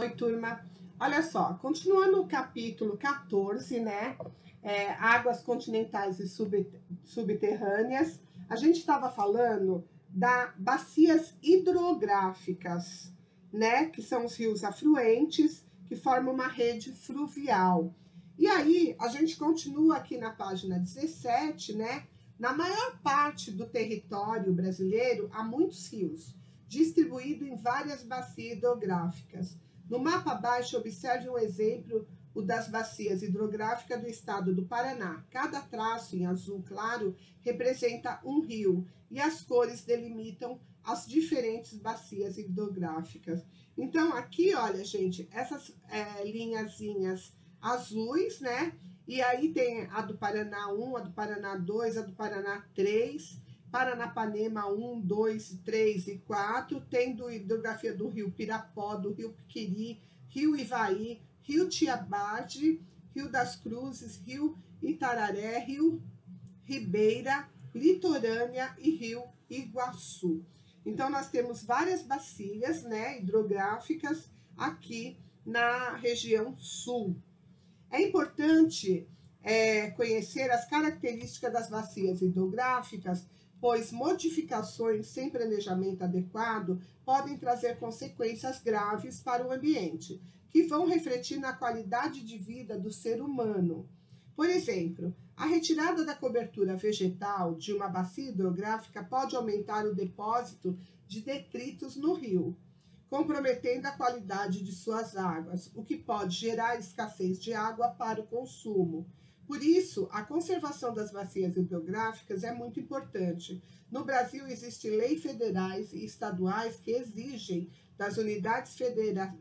Oi, turma. Olha só, continuando o capítulo 14, né? Águas continentais e subterrâneas, a gente estava falando das bacias hidrográficas, né? Que são os rios afluentes que formam uma rede fluvial. E aí, a gente continua aqui na página 17, né? Na maior parte do território brasileiro, há muitos rios, distribuídos em várias bacias hidrográficas. No mapa abaixo, observe um exemplo, o das bacias hidrográficas do estado do Paraná. Cada traço em azul claro representa um rio e as cores delimitam as diferentes bacias hidrográficas. Então, aqui, olha, gente, essas linhazinhas azuis, né? E aí tem a do Paraná 1, a do Paraná 2, a do Paraná 3, Paranapanema 1, 2, 3 e 4, tendo hidrografia do rio Pirapó, do rio Piquiri, rio Ivaí, rio Tiabade, rio das Cruzes, rio Itararé, rio Ribeira, Litorânea e rio Iguaçu. Então, nós temos várias bacias, né, hidrográficas aqui na região sul. É importante conhecer as características das bacias hidrográficas, pois modificações sem planejamento adequado podem trazer consequências graves para o ambiente, que vão refletir na qualidade de vida do ser humano. Por exemplo, a retirada da cobertura vegetal de uma bacia hidrográfica pode aumentar o depósito de detritos no rio, comprometendo a qualidade de suas águas, o que pode gerar escassez de água para o consumo. Por isso, a conservação das bacias hidrográficas é muito importante. No Brasil, existem leis federais e estaduais que exigem das unidades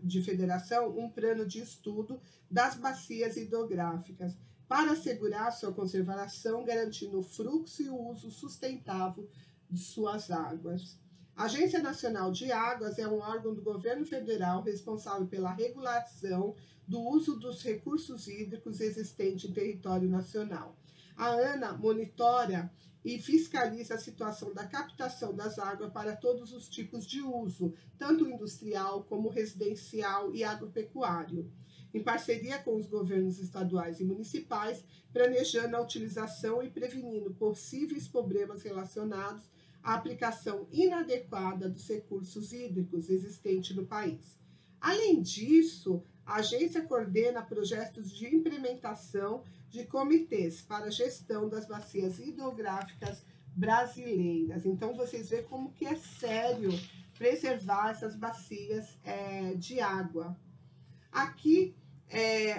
de federação um plano de estudo das bacias hidrográficas, para assegurar sua conservação, garantindo o fluxo e o uso sustentável de suas águas. A Agência Nacional de Águas é um órgão do governo federal responsável pela regulação do uso dos recursos hídricos existentes em território nacional. A ANA monitora e fiscaliza a situação da captação das águas para todos os tipos de uso, tanto industrial como residencial e agropecuário, em parceria com os governos estaduais e municipais, planejando a utilização e prevenindo possíveis problemas relacionados à aplicação inadequada dos recursos hídricos existentes no país. Além disso, a agência coordena projetos de implementação de comitês para a gestão das bacias hidrográficas brasileiras. Então, vocês veem como que é sério preservar essas bacias de água. Aqui,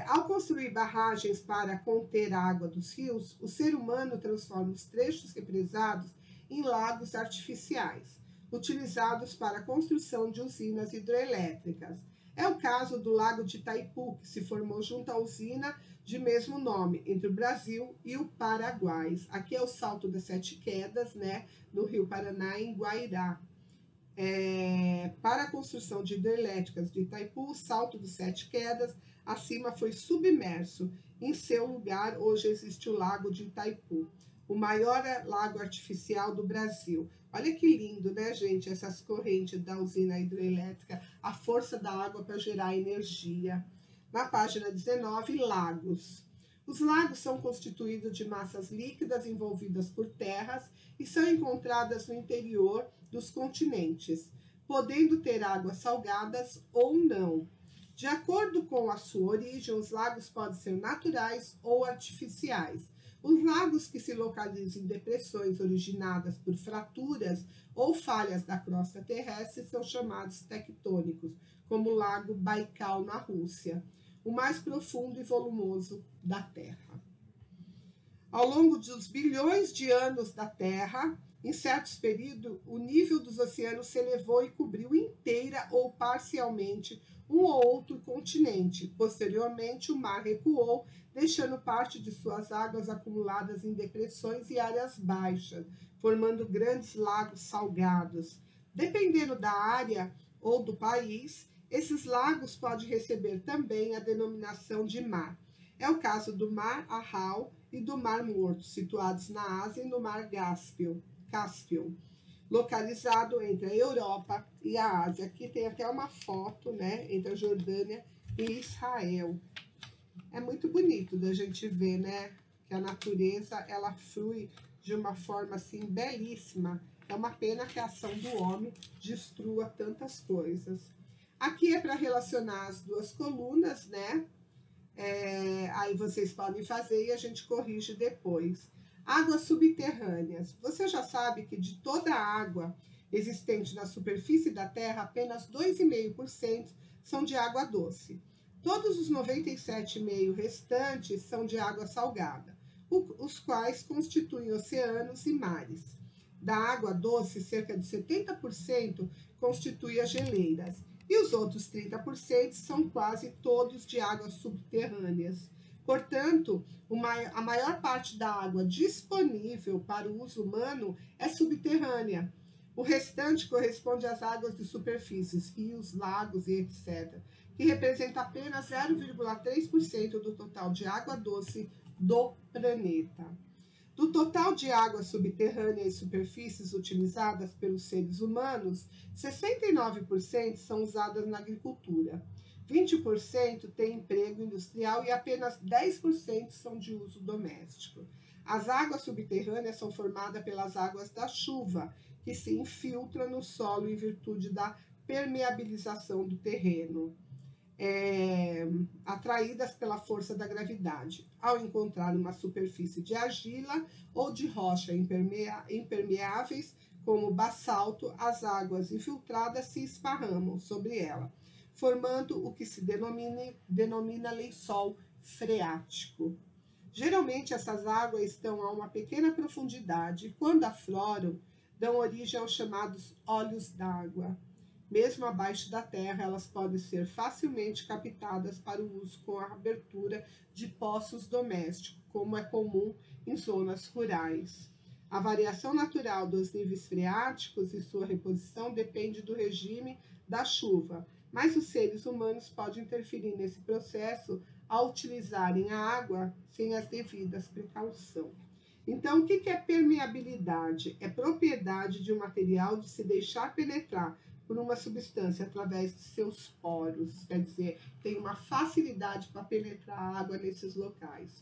ao construir barragens para conter a água dos rios, o ser humano transforma os trechos represados em lagos artificiais, utilizados para a construção de usinas hidrelétricas. É o caso do Lago de Itaipu, que se formou junto à usina de mesmo nome, entre o Brasil e o Paraguai. Aqui é o Salto das Sete Quedas, né, no Rio Paraná, em Guairá. Para a construção de hidrelétricas de Itaipu, o Salto dos Sete Quedas, acima foi submerso. Em seu lugar, hoje existe o Lago de Itaipu, o maior lago artificial do Brasil. Olha que lindo, né, gente? Essas correntes da usina hidrelétrica, a força da água para gerar energia. Na página 19, lagos. Os lagos são constituídos de massas líquidas envolvidas por terras e são encontradas no interior dos continentes, podendo ter águas salgadas ou não. De acordo com a sua origem, os lagos podem ser naturais ou artificiais. Os lagos que se localizam em depressões originadas por fraturas ou falhas da crosta terrestre são chamados tectônicos, como o Lago Baikal na Rússia, o mais profundo e volumoso da Terra. Ao longo dos bilhões de anos da Terra, em certos períodos, o nível dos oceanos se elevou e cobriu inteira ou parcialmente um ou outro continente. Posteriormente, o mar recuou, deixando parte de suas águas acumuladas em depressões e áreas baixas, formando grandes lagos salgados. Dependendo da área ou do país, esses lagos podem receber também a denominação de mar. É o caso do Mar Aral e do Mar Morto, situados na Ásia e no Mar Cáspio. localizado entre a Europa e a Ásia. Aqui tem até uma foto, né, entre a Jordânia e Israel. É muito bonito da gente ver, né, que a natureza, ela flui de uma forma, assim, belíssima. É uma pena que a ação do homem destrua tantas coisas. Aqui é para relacionar as duas colunas, né? Aí vocês podem fazer e a gente corrige depois. Águas subterrâneas. Você já sabe que de toda a água existente na superfície da Terra, apenas 2,5% são de água doce. Todos os 97,5% restantes são de água salgada, os quais constituem oceanos e mares. Da água doce, cerca de 70% constitui as geleiras, e os outros 30% são quase todos de águas subterrâneas. Portanto, a maior parte da água disponível para o uso humano é subterrânea. O restante corresponde às águas de superfícies, rios, lagos e etc., que representa apenas 0,3% do total de água doce do planeta. Do total de água subterrânea e superfícies utilizadas pelos seres humanos, 69% são usadas na agricultura, 20% têm emprego industrial e apenas 10% são de uso doméstico. As águas subterrâneas são formadas pelas águas da chuva, que se infiltram no solo em virtude da permeabilização do terreno, atraídas pela força da gravidade. Ao encontrar uma superfície de argila ou de rocha impermeáveis, como basalto, as águas infiltradas se esparramam sobre ela, formando o que se denomina lençol freático. Geralmente, essas águas estão a uma pequena profundidade e, quando afloram, dão origem aos chamados olhos d'água. Mesmo abaixo da terra, elas podem ser facilmente captadas para o uso com a abertura de poços domésticos, como é comum em zonas rurais. A variação natural dos níveis freáticos e sua reposição depende do regime da chuva, mas os seres humanos podem interferir nesse processo ao utilizarem a água sem as devidas precauções. Então, o que é permeabilidade? É propriedade de um material de se deixar penetrar por uma substância através de seus poros, quer dizer, tem uma facilidade para penetrar a água nesses locais.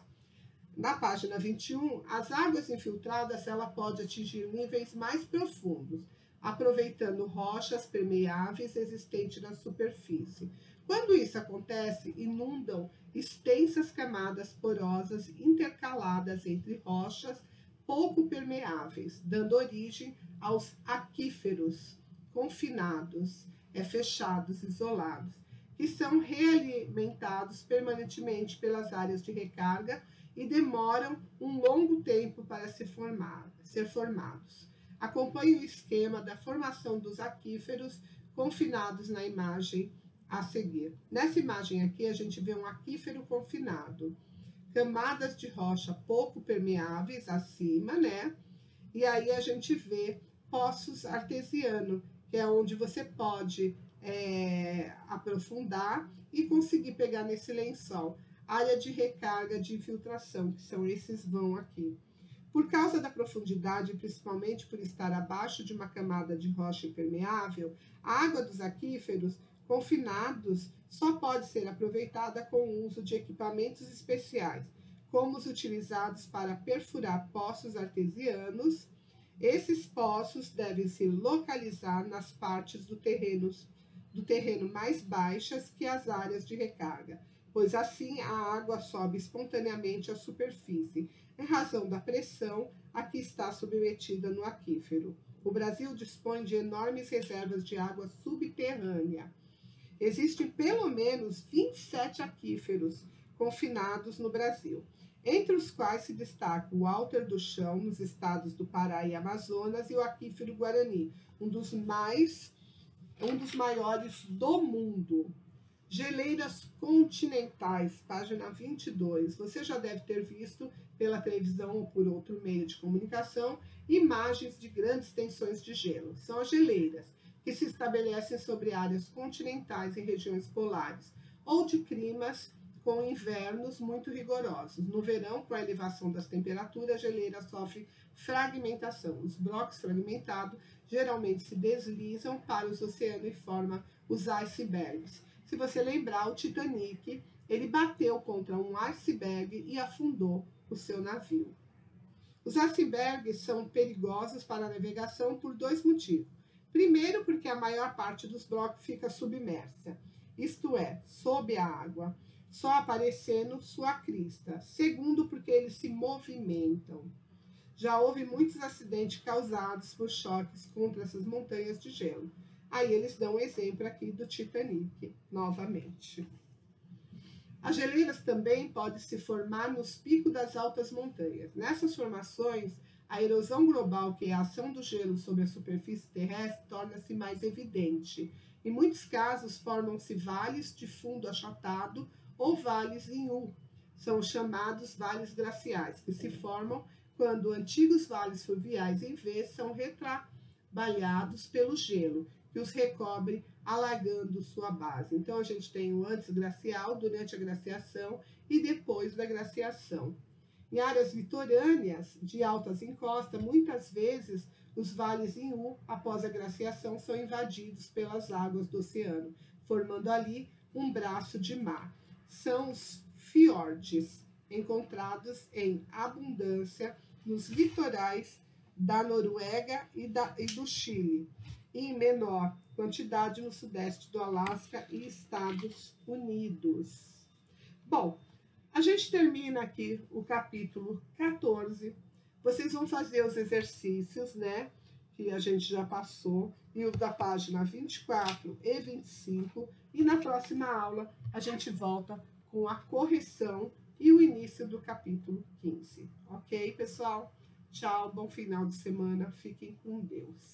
Na página 21, as águas infiltradas ela pode atingir níveis mais profundos, aproveitando rochas permeáveis existentes na superfície. Quando isso acontece, inundam extensas camadas porosas intercaladas entre rochas pouco permeáveis, dando origem aos aquíferos confinados, fechados, isolados, que são realimentados permanentemente pelas áreas de recarga e demoram um longo tempo para ser formados. Acompanhe o esquema da formação dos aquíferos confinados na imagem a seguir. Nessa imagem aqui, a gente vê um aquífero confinado, camadas de rocha pouco permeáveis acima, né? E aí a gente vê poços artesianos, que é onde você pode aprofundar e conseguir pegar nesse lençol. Área de recarga de infiltração, que são esses vão aqui. Por causa da profundidade, principalmente por estar abaixo de uma camada de rocha impermeável, a água dos aquíferos confinados só pode ser aproveitada com o uso de equipamentos especiais, como os utilizados para perfurar poços artesianos. Esses poços devem se localizar nas partes do terreno mais baixas que as áreas de recarga, pois assim a água sobe espontaneamente à superfície, em razão da pressão a que está submetida no aquífero. O Brasil dispõe de enormes reservas de água subterrânea. Existem pelo menos 27 aquíferos confinados no Brasil, entre os quais se destaca o Alter do Chão, nos estados do Pará e Amazonas, e o aquífero Guarani, um dos maiores do mundo. Geleiras continentais, página 22. Você já deve ter visto pela televisão ou por outro meio de comunicação imagens de grandes tensões de gelo. São as geleiras, que se estabelecem sobre áreas continentais em regiões polares ou de climas com invernos muito rigorosos. No verão, com a elevação das temperaturas, a geleira sofre fragmentação. Os blocos fragmentados geralmente se deslizam para os oceanos e formam os icebergs. Se você lembrar, o Titanic, ele bateu contra um iceberg e afundou o seu navio. Os icebergs são perigosos para a navegação por dois motivos. Primeiro, porque a maior parte dos blocos fica submersa, isto é, sob a água, só aparecendo sua crista. Segundo, porque eles se movimentam. Já houve muitos acidentes causados por choques contra essas montanhas de gelo. Aí eles dão um exemplo aqui do Titanic, novamente. As geleiras também podem se formar nos picos das altas montanhas. Nessas formações, a erosão global, que é a ação do gelo sobre a superfície terrestre, torna-se mais evidente. Em muitos casos, formam-se vales de fundo achatado ou vales em U. São chamados vales glaciais, que se formam quando antigos vales fluviais em V são retrabalhados pelo gelo, que os recobre, alagando sua base. Então, a gente tem o antes glacial, durante a glaciação e depois da glaciação. Em áreas litorâneas de altas encostas, muitas vezes os vales em U, após a glaciação, são invadidos pelas águas do oceano, formando ali um braço de mar. São os fiordes, encontrados em abundância nos litorais da Noruega e do Chile, e em menor quantidade no sudeste do Alasca e Estados Unidos. Bom, a gente termina aqui o capítulo 14. Vocês vão fazer os exercícios, né? Que a gente já passou, e o da página 24 e 25. E na próxima aula a gente volta com a correção e o início do capítulo 15. Ok, pessoal? Tchau, bom final de semana. Fiquem com Deus.